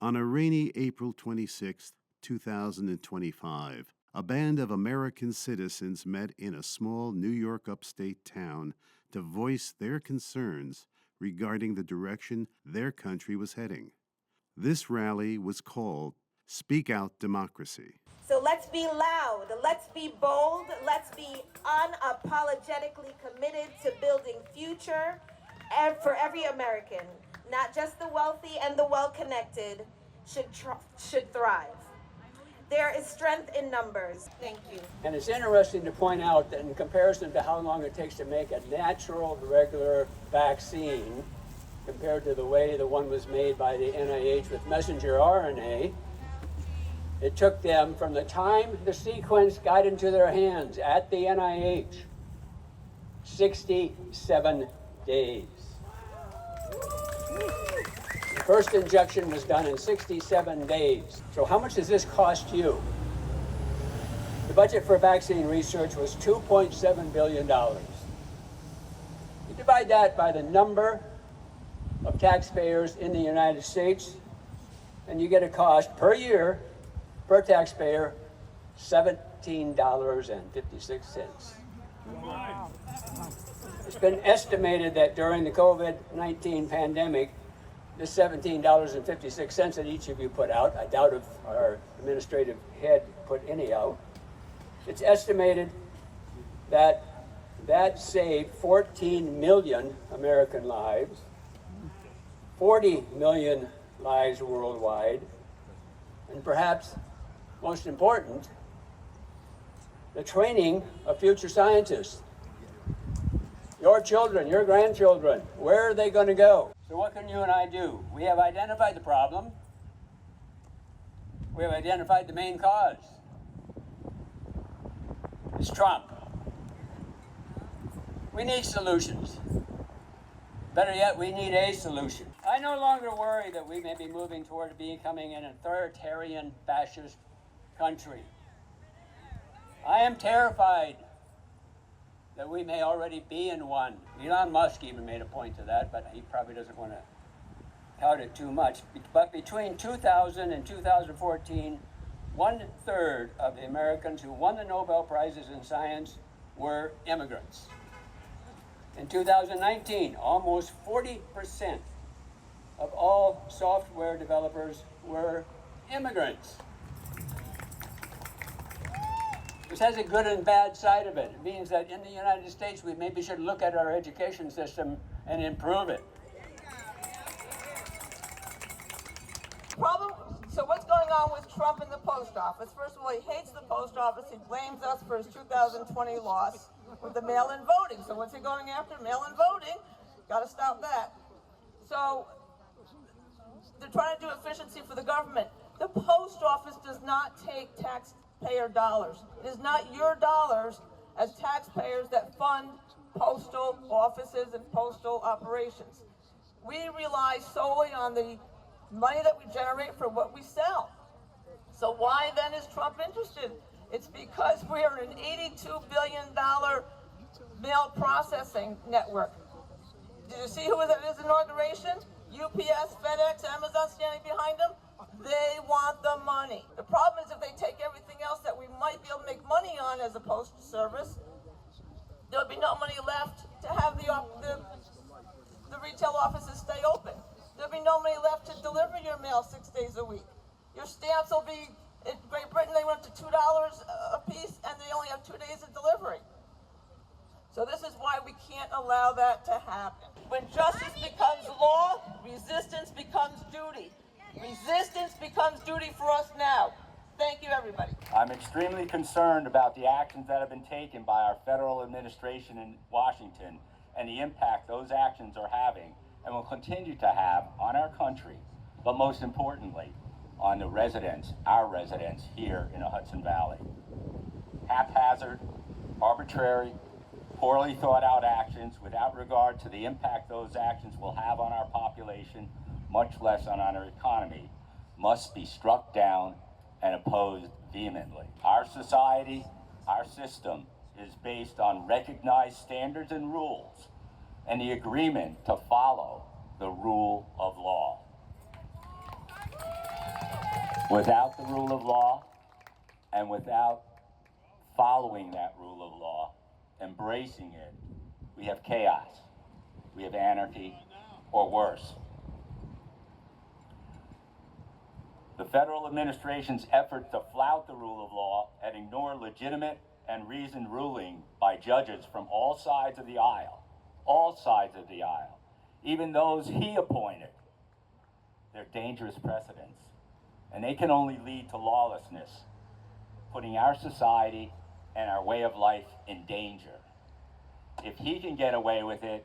On a rainy April 26, 2025, a band of American citizens met in a small New York upstate town to voice their concerns regarding the direction their country was heading. This rally was called Speak Out Democracy. So let's be loud, let's be bold, let's be unapologetically committed to building future for every American. Not just the wealthy and the well-connected should thrive. There is strength in numbers. Thank you. And it's interesting to point out that in comparison to how long it takes to make a natural, regular vaccine, compared to the way the one was made by the NIH with messenger RNA, it took them from the time the sequence got into their hands at the NIH, 67 days. The first injection was done in 67 days. So how much does this cost you? The budget for vaccine research was $2.7 billion. You divide that by the number of taxpayers in the United States, and you get a cost per year, per taxpayer, $17.56. Wow. It's been estimated that during the COVID-19 pandemic, the $17.56 that each of you put out, I doubt if our administrative head put any out, it's estimated that that saved 14 million American lives, 40 million lives worldwide, and perhaps most important, the training of future scientists. Your children, your grandchildren, where are they going to go? So what can you and I do? We have identified the problem. We have identified the main cause. It's Trump. We need solutions. Better yet, we need a solution. I no longer worry that we may be moving toward becoming an authoritarian fascist country. I am terrified that we may already be in one. Elon Musk even made a point to that, but he probably doesn't want to tout it too much. But between 2000 and 2014, 1/3 of the Americans who won the Nobel Prizes in science were immigrants. In 2019, almost 40% of all software developers were immigrants. This has a good and bad side of it. It means that in the United States, we maybe should look at our education system and improve it. So what's going on with Trump in the post office? First of all, he hates the post office. He blames us for his 2020 loss with the mail-in voting. So what's he going after? Mail-in voting. Got to stop that. So they're trying to do efficiency for the government. The post office does not take taxpayer dollars. It is not your dollars as taxpayers that fund postal offices and postal operations. We rely solely on the money that we generate for what we sell. So why then is Trump interested? It's because we are an $82 billion mail processing network. Did you see who was at his inauguration? UPS, FedEx, Amazon standing behind him? They want the money. The problem is if they take everything else that we might be able to make money on as a postal service, there'll be no money left to have the retail offices stay open. There'll be no money left to deliver your mail 6 days a week. Your stamps will be, in Great Britain, they went to $2 a piece, and they only have 2 days of delivery. So this is why we can't allow that to happen. When justice becomes law, resistance becomes duty. Resistance becomes duty for us now. Thank you, everybody. I'm extremely concerned about the actions that have been taken by our federal administration in Washington and the impact those actions are having and will continue to have on our country, but most importantly, on the residents, our residents here in the Hudson Valley. Haphazard, arbitrary, poorly thought out actions without regard to the impact those actions will have on our population, much less on our economy, must be struck down and opposed vehemently. Our society, our system is based on recognized standards and rules and the agreement to follow the rule of law. Without the rule of law and without following that rule of law, embracing it, we have chaos, we have anarchy, or worse. The federal administration's effort to flout the rule of law and ignore legitimate and reasoned ruling by judges from all sides of the aisle, even those he appointed, they're dangerous precedents, and they can only lead to lawlessness, putting our society and our way of life in danger. If he can get away with it,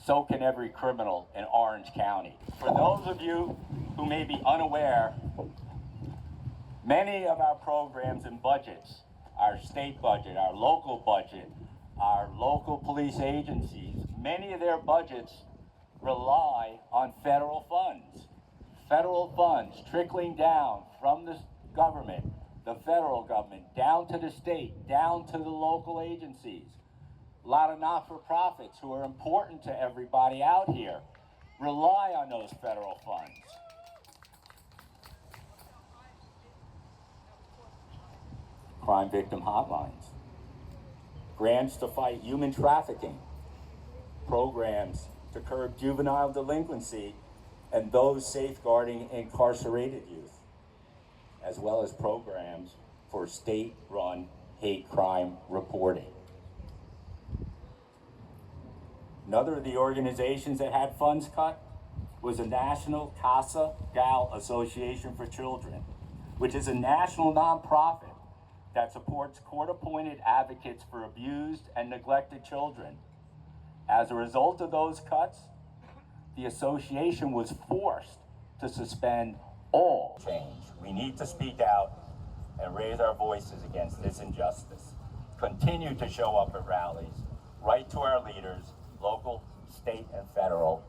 so can every criminal in Orange County. For those of you who may be unaware, many of our programs and budgets, our state budget, our local police agencies, many of their budgets rely on federal funds trickling down from the government, the federal government, down to the state, down to the local agencies. A lot of not-for-profits who are important to everybody out here rely on those federal funds. Crime victim hotlines, grants to fight human trafficking, programs to curb juvenile delinquency and those safeguarding incarcerated youth, as well as programs for state-run hate crime reporting. Another of the organizations that had funds cut was the National Casa Gal Association for Children, which is a national nonprofit that supports court-appointed advocates for abused and neglected children. As a result of those cuts, the association was forced to suspend all change. We need to speak out and raise our voices against this injustice. Continue to show up at rallies, write to our leaders, local, state, and federal.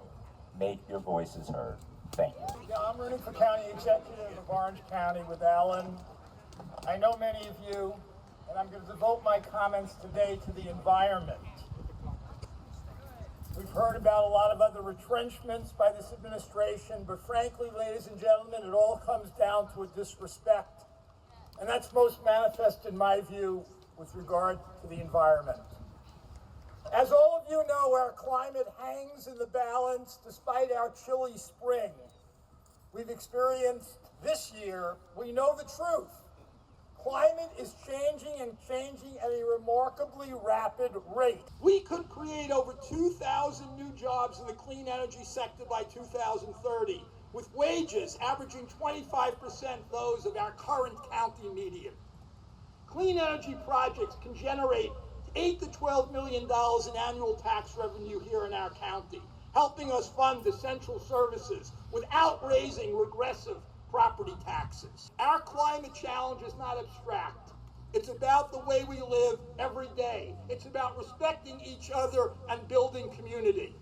Make your voices heard. Thank you. Yeah, I'm running for county executive of Orange County with Alan. I know many of you, and I'm going to devote my comments today to the environment. We've heard about a lot of other retrenchments by this administration, but frankly, ladies and gentlemen, it all comes down to a disrespect, and that's most manifest, in my view, with regard to the environment. As all of you know, our climate hangs in the balance despite our chilly spring we've experienced this year. We know the truth. Climate is changing and changing at a remarkably rapid rate. We could create over 2,000 new jobs in the clean energy sector by 2030, with wages averaging 25% those of our current county median. Clean energy projects can generate $8 to $12 million in annual tax revenue here in our county, helping us fund essential services without raising regressive property taxes. Our climate challenge is not abstract. It's about the way we live every day. It's about respecting each other and building community.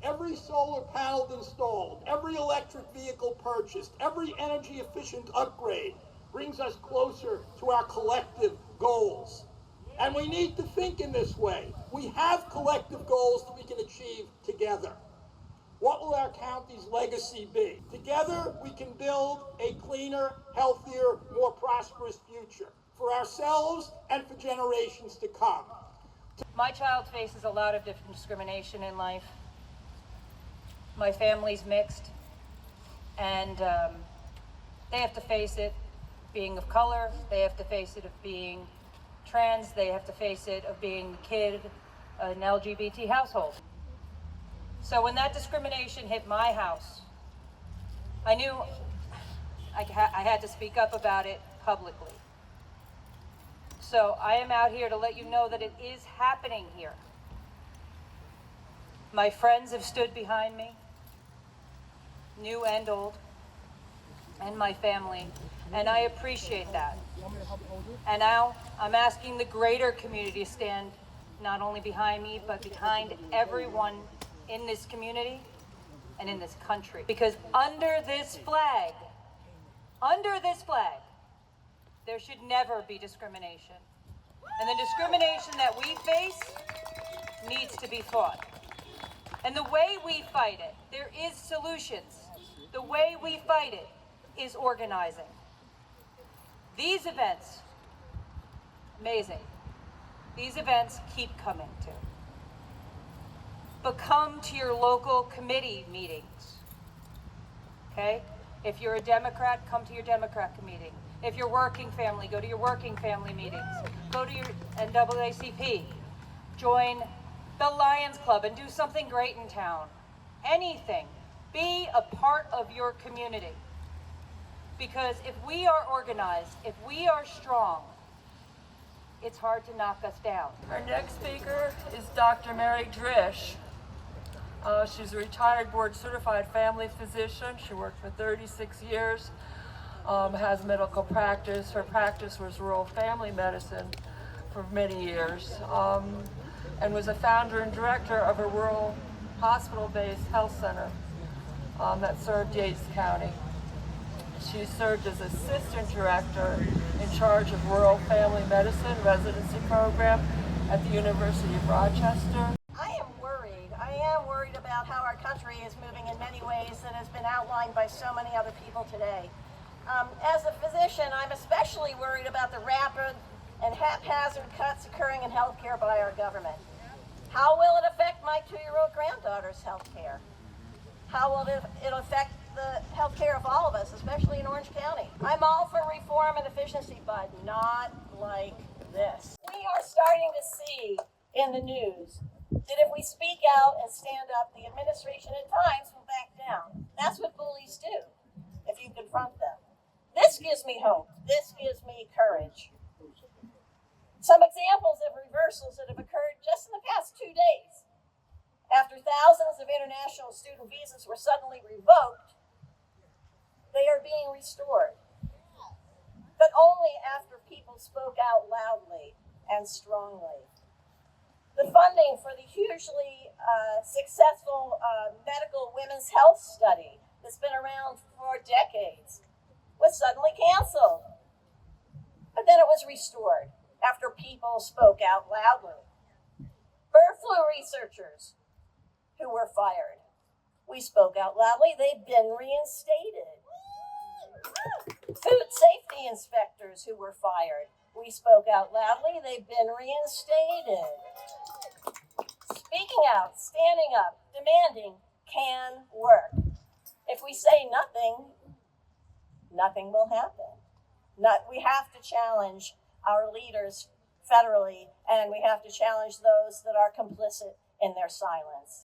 Every solar panel installed, every electric vehicle purchased, every energy efficient upgrade brings us closer to our collective goals. And we need to think in this way. We have collective goals that we can achieve together. What will our county's legacy be? Together, we can build a cleaner, healthier, more prosperous future for ourselves and for generations to come. My child faces a lot of different discrimination in life. My family's mixed, and they have to face it being of color, they have to face it of being trans, they have to face it of being a kid in an LGBT household. So when that discrimination hit my house, I knew I had to speak up about it publicly. So I am out here to let you know that it is happening here. My friends have stood behind me, new and old, and my family, and I appreciate that. And now I'm asking the greater community to stand not only behind me, but behind everyone in this community and in this country. Because under this flag, there should never be discrimination. And the discrimination that we face needs to be fought. And the way we fight it, there is solutions. The way we fight it is organizing. These events, amazing. These events keep coming too. But come to your local committee meetings, okay? If you're a Democrat, come to your Democrat meeting. If you're working family, go to your working family meetings. Go to your NAACP. Join the Lions Club and do something great in town. Anything. Be a part of your community. Because if we are organized, if we are strong, it's hard to knock us down. Our next speaker is Dr. Mary Drish. She's a retired board-certified family physician. She worked for 36 years, has medical practice. Her practice was rural family medicine for many years, and was a founder and director of a rural hospital-based health center that served Yates County. She served as assistant director in charge of rural family medicine residency program at the University of Rochester. I am worried about how our country is moving in many ways that has been outlined by so many other people today. As a physician, I'm especially worried about the rapid and haphazard cuts occurring in healthcare by our government. How will it affect my 2-year-old granddaughter's healthcare? How will it affect the healthcare of all of us, especially in Orange County? I'm all for reform and efficiency, but not like this. We are starting to see in the news that if we speak out and stand up, the administration at times will back down. That's what bullies do if you confront them. This gives me hope. This gives me courage. Some examples of reversals that have occurred just in the past 2 days. After thousands of international student visas were suddenly revoked, they are being restored. But only after people spoke out loudly and strongly. The funding for the hugely successful medical women's health study that's been around for decades was suddenly canceled. But then it was restored after people spoke out loudly. Bird flu researchers who were fired. We spoke out loudly, they've been reinstated. Food safety inspectors who were fired. We spoke out loudly, they've been reinstated. Speaking out, standing up, demanding can work. If we say nothing, nothing will happen. We have to challenge our leaders federally, and we have to challenge those that are complicit in their silence.